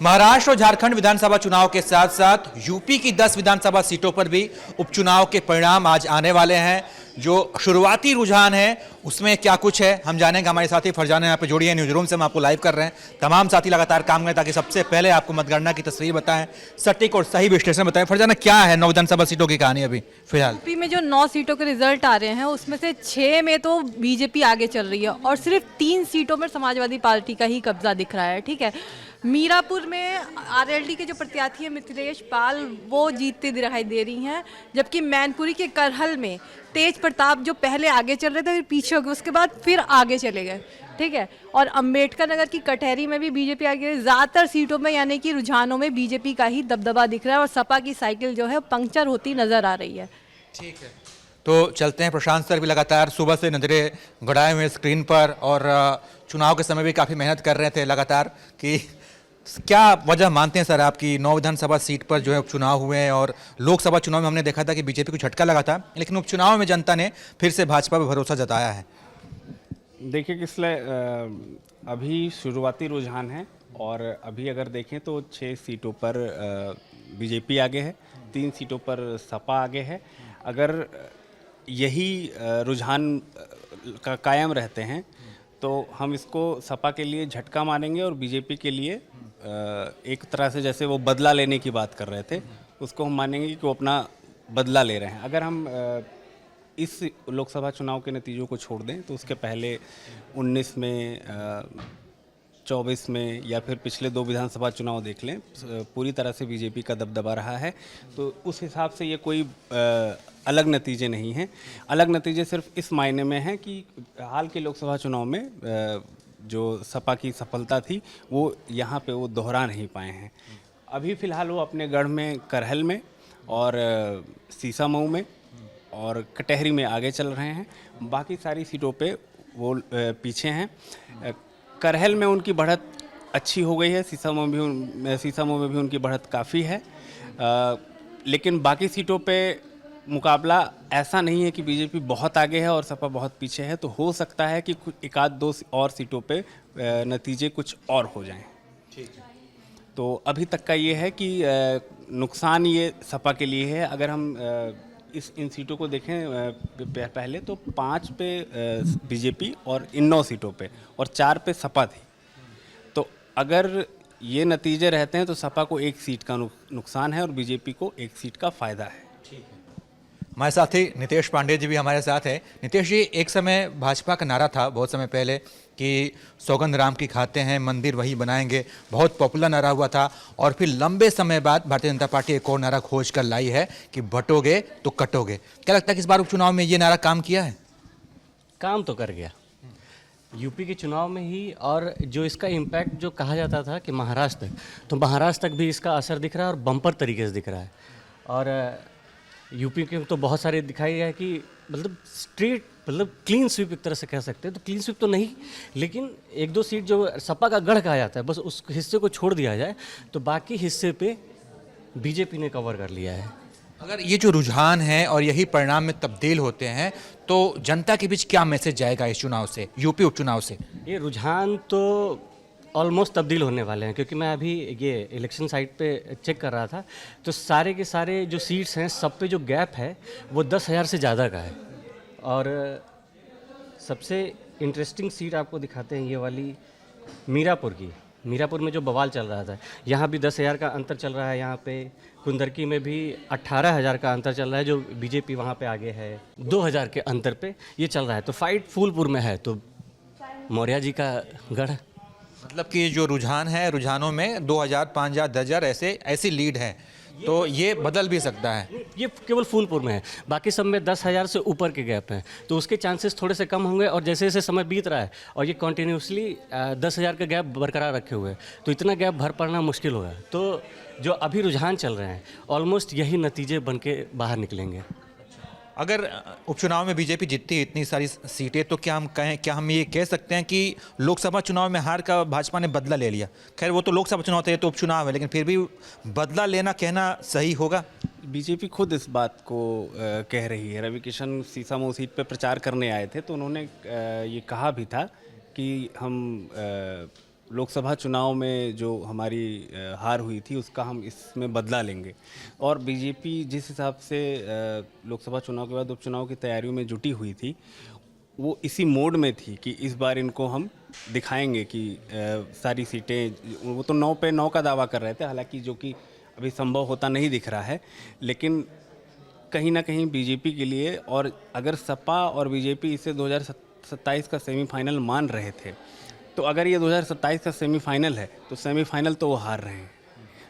महाराष्ट्र और झारखंड विधानसभा चुनाव के साथ साथ यूपी की 10 विधानसभा सीटों पर भी उपचुनाव के परिणाम आज आने वाले हैं। जो शुरुआती रुझान है उसमें क्या कुछ है हम जानेंगे। हमारे साथी फरजाना यहाँ पे जुड़ी है न्यूज रूम से, हम आपको लाइव कर रहे हैं। तमाम साथी लगातार काम करें ताकि सबसे पहले आपको मतगणना की तस्वीर बताएं, सटीक और सही विश्लेषण बताएं। फरजाना, क्या है 9 विधानसभा सीटों की कहानी अभी फिलहाल? यूपी में जो 9 सीटों के रिजल्ट आ रहे हैं उसमें से 6 में तो बीजेपी आगे चल रही है और सिर्फ 3 सीटों पर समाजवादी पार्टी का ही कब्जा दिख रहा है। ठीक है, मीरापुर में आरएलडी के जो प्रत्याशी हैं मिथिलेश पाल वो जीतते दिखाई दे रही हैं, जबकि मैनपुरी के करहल में तेज प्रताप जो पहले आगे चल रहे थे फिर पीछे हो गए, उसके बाद फिर आगे चले गए। ठीक है, और अंबेडकर नगर की कटहरी में भी बीजेपी आगे, ज़्यादातर सीटों में यानी कि रुझानों में बीजेपी का ही दबदबा दिख रहा है और सपा की साइकिल जो है पंक्चर होती नजर आ रही है। ठीक है, तो चलते हैं। प्रशांत सर भी लगातार सुबह से नजरें गड़ाए हुए स्क्रीन पर और चुनाव के समय भी काफ़ी मेहनत कर रहे थे लगातार कि क्या वजह मानते हैं सर आपकी 9 विधानसभा सीट पर जो है उपचुनाव हुए हैं और लोकसभा चुनाव में हमने देखा था कि बीजेपी को झटका लगा था, लेकिन उपचुनाव में जनता ने फिर से भाजपा पर भरोसा जताया है। देखिए किसले अभी शुरुआती रुझान है और अभी अगर देखें तो 6 सीटों पर बीजेपी आगे है, 3 सीटों पर सपा आगे है। अगर यही रुझान का कायम रहते हैं तो हम इसको सपा के लिए झटका मानेंगे और बीजेपी के लिए एक तरह से जैसे वो बदला लेने की बात कर रहे थे उसको हम मानेंगे कि वो अपना बदला ले रहे हैं। अगर हम इस लोकसभा चुनाव के नतीजों को छोड़ दें तो उसके पहले 19 में 24 में या फिर पिछले 2 विधानसभा चुनाव देख लें, पूरी तरह से बीजेपी का दबदबा रहा है। तो उस हिसाब से ये कोई अलग नतीजे नहीं हैं। अलग नतीजे सिर्फ इस मायने में हैं कि हाल के लोकसभा चुनाव में जो सपा की सफलता थी वो यहाँ पे वो दोहरा नहीं पाए हैं। अभी फ़िलहाल वो अपने गढ़ में करहल में और सीसामऊ में और कटहरी में आगे चल रहे हैं, बाकी सारी सीटों पे वो पीछे हैं। करहल में उनकी बढ़त अच्छी हो गई है, सीसामऊ में भी उनकी बढ़त काफ़ी है, लेकिन बाकी सीटों पे मुकाबला ऐसा नहीं है कि बीजेपी बहुत आगे है और सपा बहुत पीछे है। तो हो सकता है कि कुछ 1-2 और सीटों पे नतीजे कुछ और हो जाएं। ठीक है, तो अभी तक का ये है कि नुकसान ये सपा के लिए है। अगर हम इन सीटों को देखें पहले तो 5 पे बीजेपी और इन 9 सीटों पे और 4 पे सपा थी। तो अगर ये नतीजे रहते हैं तो सपा को 1 सीट का नुकसान है और बीजेपी को 1 सीट का फ़ायदा है। ठीक है, हमारे साथी नितेश पांडे जी भी हमारे साथ हैं। नितेश जी, एक समय भाजपा का नारा था बहुत समय पहले कि सौगंध राम की खाते हैं, मंदिर वही बनाएंगे, बहुत पॉपुलर नारा हुआ था और फिर लंबे समय बाद भारतीय जनता पार्टी एक और नारा खोज कर लाई है कि बटोगे तो कटोगे। क्या लगता है कि इस बार उपचुनाव में ये नारा काम किया है? काम तो कर गया यूपी के चुनाव में ही, और जो इसका इम्पैक्ट जो कहा जाता था कि महाराष्ट्र तक, तो महाराष्ट्र तक भी इसका असर दिख रहा है और बम्पर तरीके से दिख रहा है। और यूपी के तो बहुत सारे दिखाई है कि मतलब स्ट्रेट मतलब क्लीन स्वीप एक तरह से कह सकते हैं, तो क्लीन स्वीप तो नहीं, लेकिन 1-2 सीट जो सपा का गढ़ कहा जाता है बस उस हिस्से को छोड़ दिया जाए तो बाकी हिस्से पे बीजेपी ने कवर कर लिया है। अगर ये जो रुझान है और यही परिणाम में तब्दील होते हैं तो जनता के बीच क्या मैसेज जाएगा इस चुनाव से, यूपी उपचुनाव से? ये रुझान तो ऑलमोस्ट तब्दील होने वाले हैं, क्योंकि मैं अभी ये इलेक्शन साइट पे चेक कर रहा था तो सारे के सारे जो सीट्स हैं सब पे जो गैप है वो 10,000 से ज़्यादा का है। और सबसे इंटरेस्टिंग सीट आपको दिखाते हैं ये वाली मीरापुर की। मीरापुर में जो बवाल चल रहा था, यहाँ भी 10,000 का अंतर चल रहा है, यहाँ पे कुंदरकी में भी 18,000 का अंतर चल रहा है, जो बीजेपी वहाँ पे आगे है 2,000 के अंतर पे ये चल रहा है। तो फाइट फूलपुर में है, तो मौर्य जी का गढ़, मतलब कि जो रुझान है, रुझानों में 2,000, 5,000, 10,000 ऐसी लीड है, तो ये बदल भी सकता है। ये केवल फूलपुर में है, बाकी सब में 10,000 से ऊपर के गैप हैं, तो उसके चांसेस थोड़े से कम होंगे। और जैसे जैसे समय बीत रहा है और ये कॉन्टीन्यूसली 10,000 का गैप बरकरार रखे हुए हैं, तो इतना गैप भर पाना मुश्किल होगा। तो जो अभी रुझान चल रहे हैं ऑलमोस्ट यही नतीजे बन के बाहर निकलेंगे। अगर उपचुनाव में बीजेपी जीतती है इतनी सारी सीटें तो क्या हम ये कह सकते हैं कि लोकसभा चुनाव में हार का भाजपा ने बदला ले लिया? खैर वो तो लोकसभा चुनाव था, ये तो उपचुनाव है, लेकिन फिर भी बदला लेना कहना सही होगा? बीजेपी खुद इस बात को कह रही है। रवि किशन सीसामऊ सीट पर प्रचार करने आए थे तो उन्होंने ये कहा भी था कि हम लोकसभा चुनाव में जो हमारी हार हुई थी उसका हम इसमें बदला लेंगे। और बीजेपी जिस हिसाब से लोकसभा चुनाव के बाद उपचुनाव की तैयारियों में जुटी हुई थी, वो इसी मोड में थी कि इस बार इनको हम दिखाएंगे कि सारी सीटें, वो तो 9 पे 9 का दावा कर रहे थे, हालांकि जो कि अभी संभव होता नहीं दिख रहा है, लेकिन कहीं ना कहीं बीजेपी के लिए, और अगर सपा और बीजेपी इसे 2027 का सेमीफाइनल मान रहे थे, तो अगर ये 2027 का सेमीफाइनल है तो सेमीफाइनल तो वो हार रहे हैं।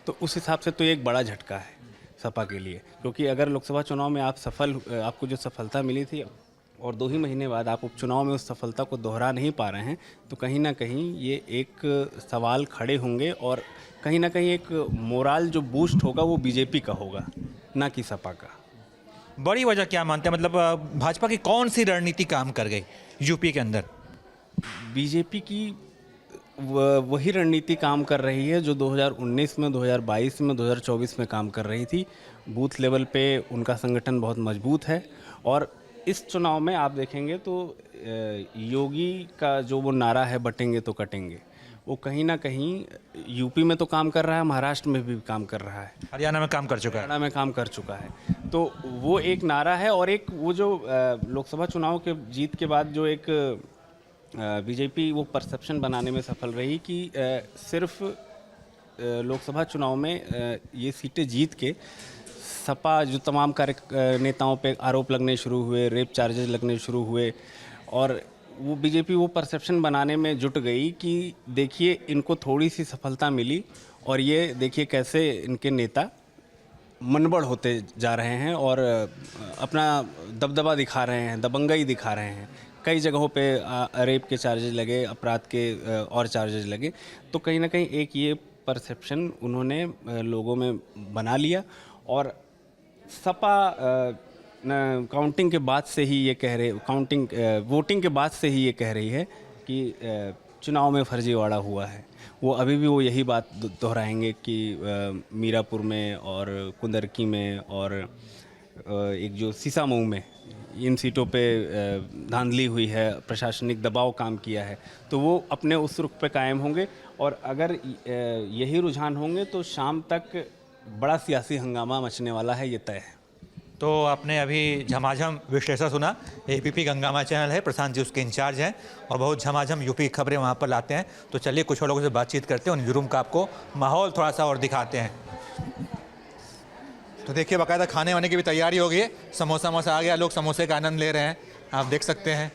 तो उस हिसाब से तो ये एक बड़ा झटका है सपा के लिए, क्योंकि अगर लोकसभा चुनाव में आपको जो सफलता मिली थी और 2 ही महीने बाद आप उपचुनाव में उस सफलता को दोहरा नहीं पा रहे हैं, तो कहीं ना कहीं ये एक सवाल खड़े होंगे, और कहीं ना कहीं एक मोराल जो बूस्ट होगा वो बीजेपी का होगा, ना कि सपा का। बड़ी वजह क्या मानते हैं, मतलब भाजपा की कौन सी रणनीति काम कर गई यूपी के अंदर? बीजेपी की वही रणनीति काम कर रही है जो 2019 में, 2022 में, 2024 में काम कर रही थी। बूथ लेवल पे उनका संगठन बहुत मजबूत है, और इस चुनाव में आप देखेंगे तो योगी का जो वो नारा है, बटेंगे तो कटेंगे, वो कहीं ना कहीं यूपी में तो काम कर रहा है, महाराष्ट्र में भी काम कर रहा है, हरियाणा में काम कर चुका है। हरियाणा में काम कर चुका है। तो वो एक नारा है, और एक वो जो लोकसभा चुनाव के जीत के बाद जो एक बीजेपी वो परसेप्शन बनाने में सफल रही कि सिर्फ लोकसभा चुनाव में ये सीटें जीत के सपा जो तमाम नेताओं पे आरोप लगने शुरू हुए, रेप चार्जेस लगने शुरू हुए, और वो बीजेपी वो परसेप्शन बनाने में जुट गई कि देखिए इनको थोड़ी सी सफलता मिली, और ये देखिए कैसे इनके नेता मनबड़ होते जा रहे हैं और अपना दबदबा दिखा रहे हैं, दबंगई दिखा रहे हैं। कई जगहों पे रेप के चार्जेस लगे, अपराध के और चार्जेस लगे। तो कहीं ना कहीं एक ये परसेप्शन उन्होंने लोगों में बना लिया, और सपा काउंटिंग के बाद से ही ये कह रहे, वोटिंग के बाद से ही ये कह रही है कि चुनाव में फर्जीवाड़ा हुआ है। वो अभी भी वो यही बात दोहराएंगे कि मीरापुर में और कुंदरकी में और एक जो सीसामऊ में, इन सीटों पे धांधली हुई है, प्रशासनिक दबाव काम किया है, तो वो अपने उस रुख पे कायम होंगे। और अगर यही रुझान होंगे तो शाम तक बड़ा सियासी हंगामा मचने वाला है, ये तय है। तो आपने अभी झमाझम विश्लेषण सुना। एबीपी गंगामा चैनल है, प्रशांत जी उसके इंचार्ज हैं और बहुत झमाझम यूपी की खबरें वहाँ पर लाते हैं। तो चलिए कुछ और लोगों से बातचीत करते हैं, उन जुर्म का आपको माहौल थोड़ा सा और दिखाते हैं। तो देखिए बाकायदा खाने वाने की भी तैयारी हो गई है। समोसा वमोसा आ गया, लोग समोसे का आनंद ले रहे हैं, आप देख सकते हैं।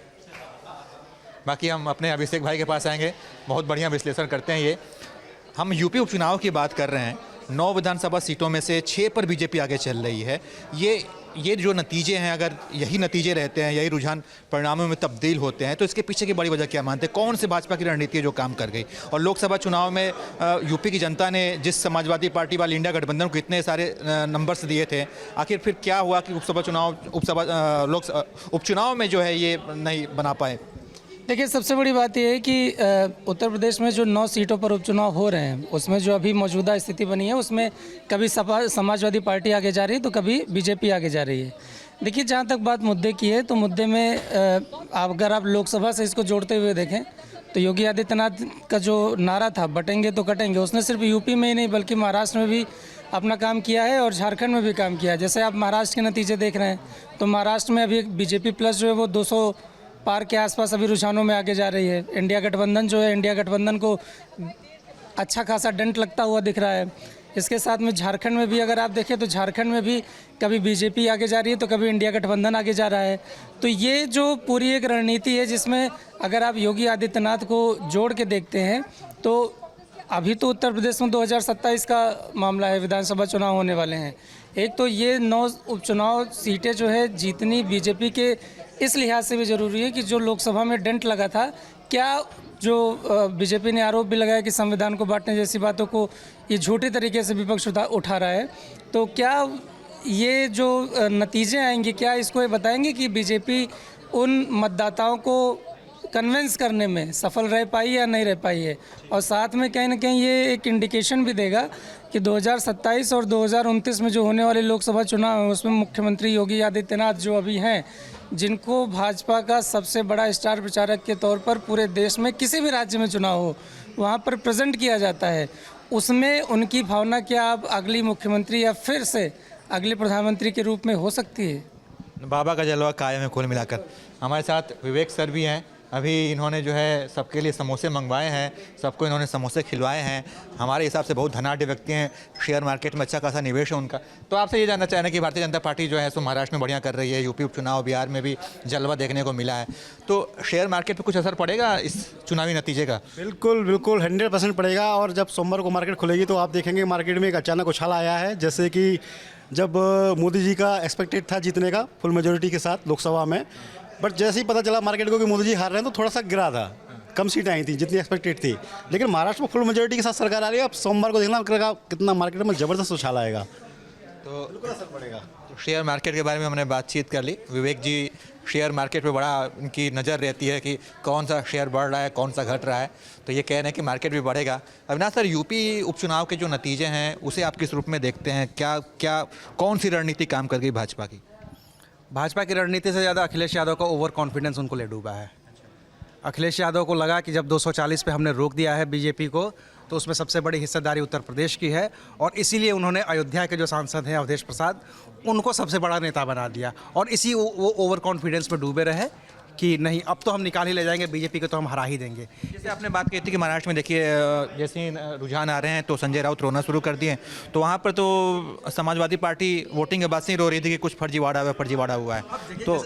बाकी हम अपने अभिषेक भाई के पास आएंगे, बहुत बढ़िया विश्लेषण करते हैं ये। हम यूपी उपचुनाव की बात कर रहे हैं। 9 विधानसभा सीटों में से 6 पर बीजेपी आगे चल रही है। ये जो नतीजे हैं, अगर यही नतीजे रहते हैं, यही रुझान परिणामों में तब्दील होते हैं, तो इसके पीछे की बड़ी वजह क्या मानते हैं? कौन से भाजपा की रणनीति है जो काम कर गई? और लोकसभा चुनाव में यूपी की जनता ने जिस समाजवादी पार्टी वाली इंडिया गठबंधन को इतने सारे नंबर्स दिए थे, आखिर फिर क्या हुआ कि उपचुनाव में जो है ये नहीं बना पाए? देखिए, सबसे बड़ी बात यह है कि उत्तर प्रदेश में जो 9 सीटों पर उपचुनाव हो रहे हैं, उसमें जो अभी मौजूदा स्थिति बनी है, उसमें कभी समाजवादी पार्टी आगे जा रही है तो कभी बीजेपी आगे जा रही है। देखिए, जहाँ तक बात मुद्दे की है, तो मुद्दे में अगर आप लोकसभा से इसको जोड़ते हुए देखें तो योगी आदित्यनाथ का जो नारा था, बटेंगे तो कटेंगे, उसने सिर्फ यूपी में ही नहीं बल्कि महाराष्ट्र में भी अपना काम किया है और झारखंड में भी काम किया है। जैसे आप महाराष्ट्र के नतीजे देख रहे हैं, तो महाराष्ट्र में अभी बीजेपी प्लस जो है वो 200 पार के आसपास अभी रुझानों में आगे जा रही है। इंडिया गठबंधन जो है, इंडिया गठबंधन को अच्छा खासा डंट लगता हुआ दिख रहा है। इसके साथ में झारखंड में भी अगर आप देखें तो झारखंड में भी कभी बीजेपी आगे जा रही है तो कभी इंडिया गठबंधन आगे जा रहा है। तो ये जो पूरी एक रणनीति है, जिसमें अगर आप योगी आदित्यनाथ को जोड़ के देखते हैं तो अभी तो उत्तर प्रदेश में 2027 का मामला है, विधानसभा चुनाव होने वाले हैं। एक तो ये 9 उपचुनाव सीटें जो है जीतनी बीजेपी के इस लिहाज से भी ज़रूरी है कि जो लोकसभा में डंट लगा था, क्या जो बीजेपी ने आरोप भी लगाया कि संविधान को बांटने जैसी बातों को ये झूठे तरीके से विपक्ष उठा रहा है, तो क्या ये जो नतीजे आएंगे, क्या इसको ये बताएंगे कि बीजेपी उन मतदाताओं को कन्विंस करने में सफल रह पाई या नहीं रह पाई है? और साथ में कहीं ना कहीं ये एक इंडिकेशन भी देगा कि 2027 और 2029 में जो होने वाले लोकसभा चुनाव हैं, उसमें मुख्यमंत्री योगी आदित्यनाथ जो अभी हैं, जिनको भाजपा का सबसे बड़ा स्टार प्रचारक के तौर पर पूरे देश में किसी भी राज्य में चुनाव हो वहाँ पर प्रेजेंट किया जाता है, उसमें उनकी भावना क्या अब अगली मुख्यमंत्री या फिर से अगले प्रधानमंत्री के रूप में हो सकती है? बाबा का जलवा कायम है कुल मिलाकर। हमारे साथ विवेक सर भी हैं। अभी इन्होंने जो है सबके लिए समोसे मंगवाए हैं, सबको इन्होंने समोसे खिलवाए हैं। हमारे हिसाब से बहुत धनाढ़ व्यक्ति हैं, शेयर मार्केट में अच्छा खासा निवेश है उनका। तो आपसे ये जानना चाह रहे हैं कि भारतीय जनता पार्टी जो है सो महाराष्ट्र में बढ़िया कर रही है, यूपी उपचुनाव, बिहार में भी जलवा देखने को मिला है, तो शेयर मार्केट पर कुछ असर पड़ेगा इस चुनावी नतीजे का? बिल्कुल बिल्कुल 100% पड़ेगा। और जब सोमवार को मार्केट खुलेगी तो आप देखेंगे मार्केट में एक अचानक उछाल आया है। जैसे कि जब मोदी जी का एक्सपेक्टेड था जीतने का फुल मेजोरिटी के साथ लोकसभा में, बट जैसे ही पता चला मार्केट को कि मोदी जी हार रहे हैं तो थोड़ा सा गिरा था, कम सीटें आई थी जितनी एक्सपेक्टेड थी। लेकिन महाराष्ट्र में फुल मेजोरिटी के साथ सरकार आ रही है। अब सोमवार को देखना कितना मार्केट में ज़बरदस्त उछाल आएगा, तो बिल्कुल असर पड़ेगा। तो शेयर मार्केट के बारे में हमने बातचीत कर ली। विवेक जी, शेयर मार्केट पे बड़ा इनकी नज़र रहती है कि कौन सा शेयर बढ़ रहा है, कौन सा घट रहा है, तो ये कह रहे हैं कि मार्केट भी बढ़ेगा। अविनाश सर, यूपी उपचुनाव के जो नतीजे हैं उसे आप किस रूप में देखते हैं? क्या कौन सी रणनीति काम कर गई भाजपा की? भाजपा की रणनीति से ज़्यादा अखिलेश यादव का ओवर कॉन्फिडेंस उनको ले डूबा है। अखिलेश यादव को लगा कि जब 240 पे हमने रोक दिया है बीजेपी को, तो उसमें सबसे बड़ी हिस्सेदारी उत्तर प्रदेश की है, और इसीलिए उन्होंने अयोध्या के जो सांसद हैं अवधेश प्रसाद, उनको सबसे बड़ा नेता बना दिया, और इसी वो ओवर कॉन्फिडेंस में डूबे रहे कि नहीं अब तो हम निकाल ही ले जाएंगे, बीजेपी को तो हम हरा ही देंगे। जैसे आपने बात की थी कि महाराष्ट्र में देखिए जैसे ही रुझान आ रहे हैं तो संजय राउत रोना शुरू कर दिए, तो वहाँ पर तो समाजवादी पार्टी वोटिंग के बाद से ही रो रही थी कि कुछ फर्जीवाड़ा हुआ है। तो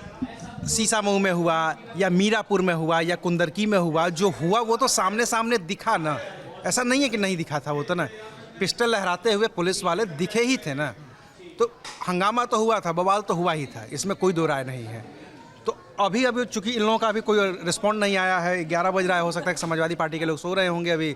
सीसामऊ में हुआ या मीरापुर में हुआ या कुंदरकी में हुआ, जो हुआ वो तो सामने सामने दिखा ना, ऐसा नहीं है कि नहीं दिखा था, वो तो ना पिस्टल लहराते हुए पुलिस वाले दिखे ही थे ना, तो हंगामा तो हुआ था, बवाल तो हुआ ही था, इसमें कोई दो राय नहीं है। तो अभी चूंकि इन लोगों का अभी कोई रिस्पॉन्ड नहीं आया है, 11 बज रहा है, हो सकता है कि समाजवादी पार्टी के लोग सो रहे होंगे। अभी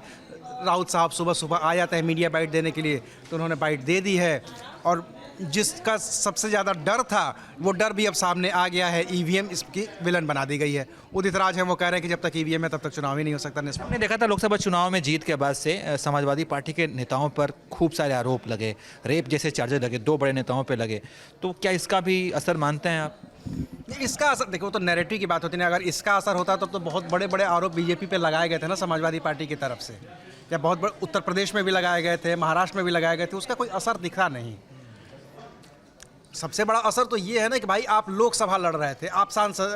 राउत साहब सुबह सुबह आ जाते हैं मीडिया बाइट देने के लिए, तो उन्होंने बाइट दे दी है, और जिसका सबसे ज़्यादा डर था वो डर भी अब सामने आ गया है। ईवीएम इसकी विलन बना दी गई है। उदित राज है, वो कह रहे हैं कि जब तक ईवीएम है तब तक चुनाव ही नहीं हो सकता। हमने देखा था लोकसभा चुनाव में जीत के बाद से समाजवादी पार्टी के नेताओं पर खूब सारे आरोप लगे, रेप जैसे चार्जेस लगे, 2 बड़े नेताओं पर लगे, तो क्या इसका भी असर मानते हैं आप? इसका असर देखो, तो नैरेटिव की बात होती है। अगर इसका असर होता तो बहुत बड़े बड़े आरोप बीजेपी पे लगाए गए थे ना समाजवादी पार्टी की तरफ से, या बहुत बड़े उत्तर प्रदेश में भी लगाए गए थे, महाराष्ट्र में भी लगाए गए थे, उसका कोई असर दिखा नहीं। सबसे बड़ा असर तो ये है ना कि भाई आप लोकसभा लड़ रहे थे, आप सांसद,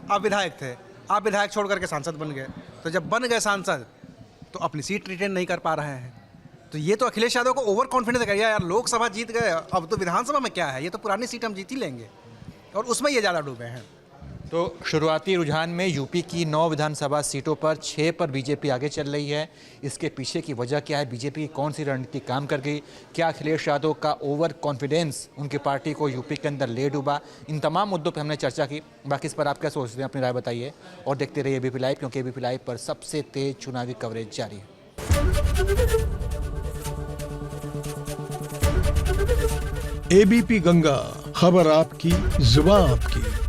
आप विधायक थे, आप विधायक छोड़ करके सांसद बन गए, तो जब बन गए सांसद तो अपनी सीट रिटेन नहीं कर पा रहे हैं। तो ये तो अखिलेश यादव को ओवर कॉन्फिडेंस है यार, लोकसभा जीत गए, अब तो विधानसभा में क्या है, ये तो पुरानी सीट हम जीत ही लेंगे, और उसमें ये ज़्यादा डूबे हैं। तो शुरुआती रुझान में यूपी की 9 विधानसभा सीटों पर 6 पर बीजेपी आगे चल रही है। इसके पीछे की वजह क्या है? बीजेपी की कौन सी रणनीति काम कर गई? क्या अखिलेश यादव का ओवर कॉन्फिडेंस उनकी पार्टी को यूपी के अंदर ले डूबा? इन तमाम मुद्दों पर हमने चर्चा की। बाकी इस पर आप क्या सोचते हैं, अपनी राय बताइए, और देखते रहिए एबीपी लाइव, क्योंकि एबीपी लाइव पर सबसे तेज चुनावी कवरेज जारी है। एबीपी गंगा, खबर आपकी, जुबान आपकी।